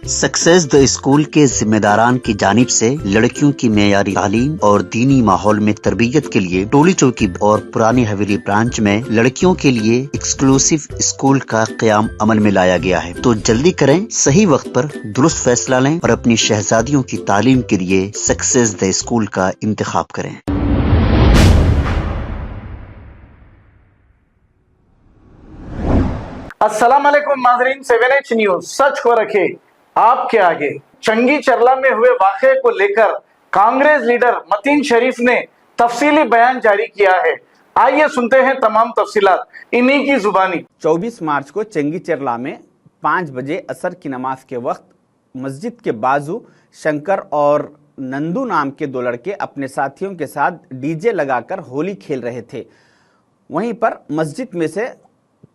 Success the school के जिम्मेदारान की जानिब से लड़कियों की मेयारी तालीम और दीनी माहौल में तरबियत के लिए टोली चौकी और पुरानी हवेली ब्रांच में लड़कियों के लिए एक्सक्लूसिव स्कूल का क़याम अमल में लाया गया है। तो जल्दी करें, सही वक्त पर दुरुस्त फैसला लें और अपनी शहजादियों की तालीम के लिए सक्सेस द स्कूल का इंतखाब करें। अस्सलाम वालेकुम नाज़रीन, 7H न्यूज सच को रखे आपके आगे। चंगी चरला में हुए वाक़े को लेकर कांग्रेस लीडर मतीन शरीफ ने तफसीली बयान जारी किया है। आइए सुनते हैं तमाम तफसीलात इन्हीं की जुबानी। 24 मार्च को चंगी चरला में 5 बजे असर की नमाज के वक्त मस्जिद के बाजू शंकर और नंदू नाम के 2 लड़के अपने साथियों के साथ डीजे लगाकर होली खेल रहे थे। वहीं पर मस्जिद में से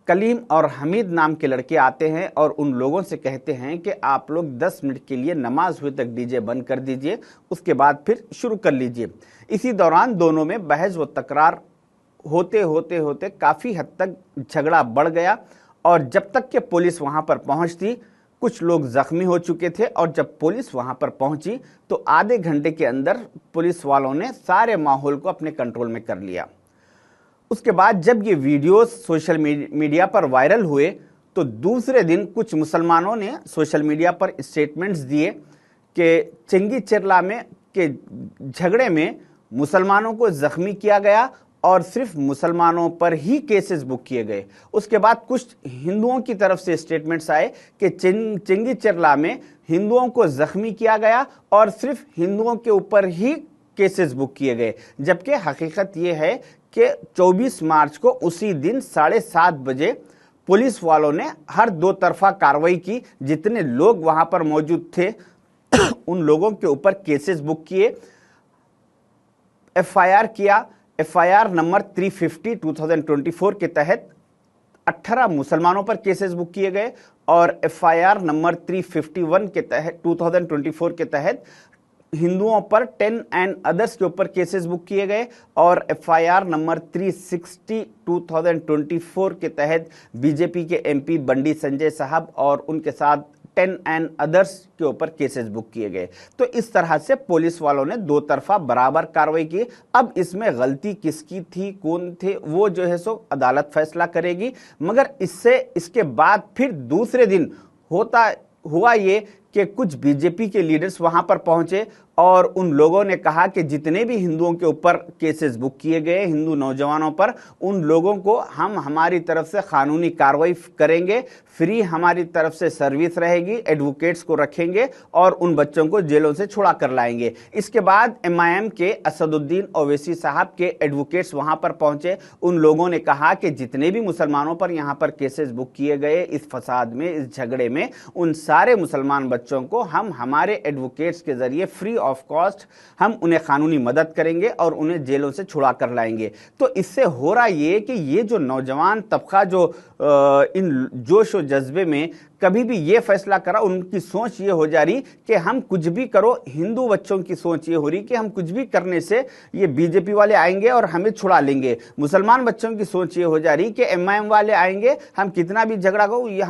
कलीम और हमीद नाम के लड़के आते हैं और उन लोगों से कहते हैं कि आप लोग 10 मिनट के लिए नमाज हुए तक डीजे बंद कर दीजिए, उसके बाद फिर शुरू कर लीजिए। इसी दौरान दोनों में बहस व तकरार होते होते होते काफ़ी हद तक झगड़ा बढ़ गया और जब तक कि पुलिस वहां पर पहुंचती कुछ लोग जख्मी हो चुके थे और जब पुलिस वहां पर पहुंची तो आधे घंटे के अंदर पुलिस वालों ने सारे माहौल को अपने कंट्रोल में कर लिया। उसके बाद जब ये वीडियोस सोशल मीडिया पर वायरल हुए तो दूसरे दिन कुछ मुसलमानों ने सोशल मीडिया पर स्टेटमेंट्स दिए कि चंगी चरला में के झगड़े में मुसलमानों को जख्मी किया गया और सिर्फ मुसलमानों पर ही केसेस बुक किए गए। उसके बाद कुछ हिंदुओं की तरफ से स्टेटमेंट्स आए कि चंगी चरला में हिंदुओं को जख्मी किया गया और सिर्फ हिंदुओं के ऊपर ही केसेस बुक किए गए, जबकि हकीकत ये है कि 24 मार्च को उसी दिन 7:30 बजे पुलिस वालों ने हर 2 तरफा कार्रवाई की। जितने लोग वहां पर मौजूद थे उन लोगों के ऊपर केसेस बुक किए, एफआईआर किया। एफआईआर नंबर 350 2024 के तहत 18 मुसलमानों पर केसेस बुक किए गए और एफआईआर नंबर 351 के तहत 2024 के तहत हिंदुओं पर 10 एंड अदर्स के ऊपर केसेस बुक किए गए और एफआईआर नंबर 360 2024 के तहत बीजेपी के एमपी बंडी संजय साहब और उनके साथ 10 एंड अदर्स के ऊपर केसेस बुक किए गए। तो इस तरह से पुलिस वालों ने 2 तरफा बराबर कार्रवाई की। अब इसमें गलती किसकी थी, कौन थे, वो जो है सो अदालत फैसला करेगी। मगर इसके बाद फिर दूसरे दिन हुआ ये कि कुछ बीजेपी के लीडर्स वहां पर पहुंचे और उन लोगों ने कहा कि जितने भी हिंदुओं के ऊपर केसेस बुक किए गए हिंदू नौजवानों पर, उन लोगों को हम हमारी तरफ से कानूनी कार्रवाई करेंगे, फ्री हमारी तरफ से सर्विस रहेगी, एडवोकेट्स को रखेंगे और उन बच्चों को जेलों से छुड़ा कर लाएंगे। इसके बाद एमआईएम के असदुद्दीन ओवैसी साहब के एडवोकेट्स वहां पर पहुंचे। उन लोगों ने कहा कि जितने भी मुसलमानों पर यहाँ पर केसेस बुक किए गए इस फसाद में, इस झगड़े में, उन सारे मुसलमान बच्चों को हम हमारे एडवोकेट्स के जरिए फ्री ऑफ कॉस्ट हम उन्हें कानूनी मदद करेंगे और उन्हें जेलों से छुड़ा कर लाएंगे। तो इससे हो रहा ये कि ये जो नौजवान तबका जो इन जोश और जज्बे में कभी भी ये फैसला करा, उनकी सोच ये हो जा रही कि हम कुछ भी करो, हिंदू बच्चों की सोच ये हो रही कि हम कुछ भी करने से ये बीजेपी वाले आएंगे और हमें छुड़ा लेंगे। मुसलमान बच्चों की सोच ये हो जा रही कि एमआईएम वाले आएंगे, हम कितना भी झगड़ा करो ये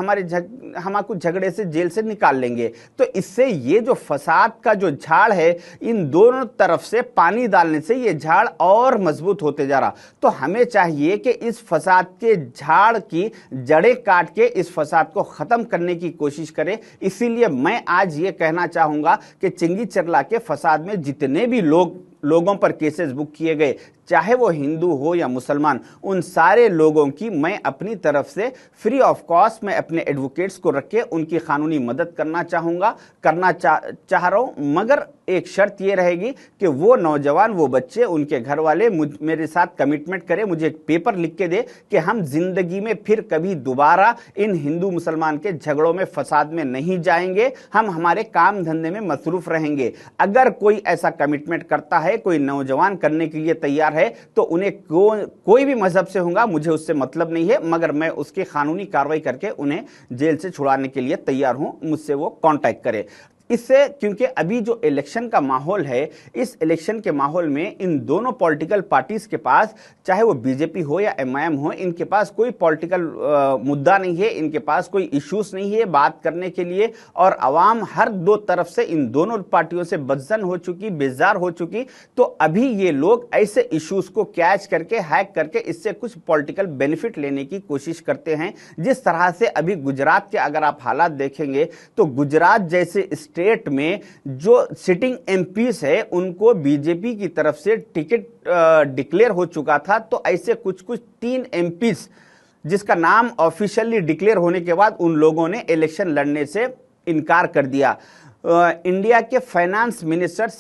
हमको झगड़े से जेल से निकाल लेंगे। तो इससे ये जो फसाद का जो झाड़ है, इन दोनों तरफ से पानी डालने से ये झाड़ और मजबूत होते जा रहा। तो हमें चाहिए कि इस फसाद के झाड़ की जड़ें काट के इस फसाद को खत्म करने की कोशिश करें। इसीलिए मैं आज ये कहना चाहूंगा कि चंगी चरला के फसाद में जितने भी लोगों पर केसेस बुक किए गए, चाहे वो हिंदू हो या मुसलमान, उन सारे लोगों की मैं अपनी तरफ से फ्री ऑफ कॉस्ट में अपने एडवोकेट्स को रख के उनकी कानूनी मदद करना चाह रहा हूं। मगर एक शर्त ये रहेगी कि वो नौजवान, वो बच्चे, उनके घर वाले मेरे साथ कमिटमेंट करें, मुझे एक पेपर लिख के दे कि हम जिंदगी में फिर कभी दोबारा इन हिंदू मुसलमान के झगड़ों में, फसाद में नहीं जाएंगे, हम हमारे काम धंधे में मसरूफ रहेंगे। अगर कोई ऐसा कमिटमेंट करता है, कोई नौजवान करने के लिए तैयार है, तो उन्हें कोई भी मजहब से होगा, मुझे उससे मतलब नहीं है, मगर मैं उसकी कानूनी कार्रवाई करके उन्हें जेल से छुड़ाने के लिए तैयार हूं। मुझसे वो कांटेक्ट करे। इससे, क्योंकि अभी जो इलेक्शन का माहौल है, इस इलेक्शन के माहौल में इन दोनों पॉलिटिकल पार्टीज के पास, चाहे वो बीजेपी हो या एमआईएम हो, इनके पास कोई पॉलिटिकल मुद्दा नहीं है, इनके पास कोई इश्यूज नहीं है बात करने के लिए, और आवाम हर दो तरफ से इन दोनों पार्टियों से बदजन हो चुकी, बेजार हो चुकी। तो अभी ये लोग ऐसे इश्यूज को कैच करके, हैक करके, इससे कुछ पॉलिटिकल बेनिफिट लेने की कोशिश करते हैं। जिस तरह से अभी गुजरात के अगर आप हालात देखेंगे तो गुजरात जैसे स्टेट में जो सिटिंग एमपीज है उनको बीजेपी की तरफ से टिकट डिक्लेयर हो चुका था। तो ऐसे कुछ 3 एमपीज जिसका नाम ऑफिशियली डिक्लेयर होने के बाद उन लोगों ने इलेक्शन लड़ने से इनकार कर दिया। इंडिया के फाइनेंस मिनिस्टर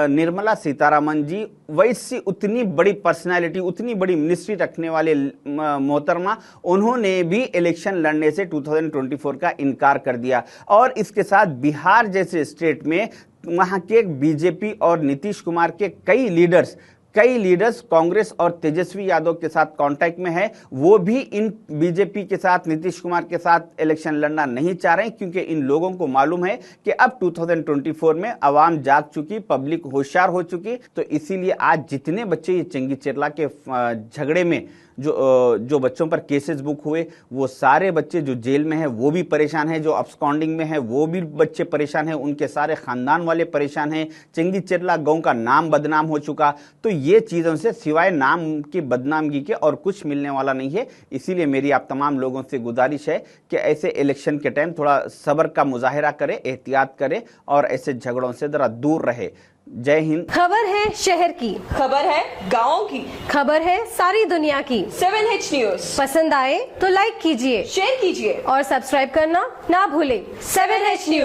निर्मला सीतारामन जी, वैसी उतनी बड़ी पर्सनालिटी, उतनी बड़ी मिनिस्ट्री रखने वाले मोहतरमा, उन्होंने भी इलेक्शन लड़ने से 2024 का इनकार कर दिया। और इसके साथ बिहार जैसे स्टेट में वहां के बीजेपी और नीतीश कुमार के कई लीडर्स कांग्रेस और तेजस्वी यादव के साथ कांटेक्ट में है। वो भी इन बीजेपी के साथ, नीतीश कुमार के साथ इलेक्शन लड़ना नहीं चाह रहे हैं, क्योंकि इन लोगों को मालूम है कि अब 2024 में आवाम जाग चुकी, पब्लिक होशियार हो चुकी। तो इसीलिए आज जितने बच्चे ये चंगी चेरला के झगड़े में जो बच्चों पर केसेस बुक हुए, वो सारे बच्चे जो जेल में हैं वो भी परेशान हैं, जो अब्सकॉन्डिंग में हैं वो भी बच्चे परेशान हैं, उनके सारे खानदान वाले परेशान हैं। चंगी चेरला गांव का नाम बदनाम हो चुका। तो ये चीज़ों से सिवाय नाम की बदनामगी के और कुछ मिलने वाला नहीं है। इसीलिए मेरी आप तमाम लोगों से गुजारिश है कि ऐसे इलेक्शन के टाइम थोड़ा सब्र का मुजाहिरा करें, एहतियात करें और ऐसे झगड़ों से जरा दूर रहे। जय हिंद। खबर है शहर की, खबर है गाँव की, खबर है सारी दुनिया की। 7H न्यूज पसंद आए तो लाइक कीजिए, शेयर कीजिए और सब्सक्राइब करना ना भूलें। 7H news.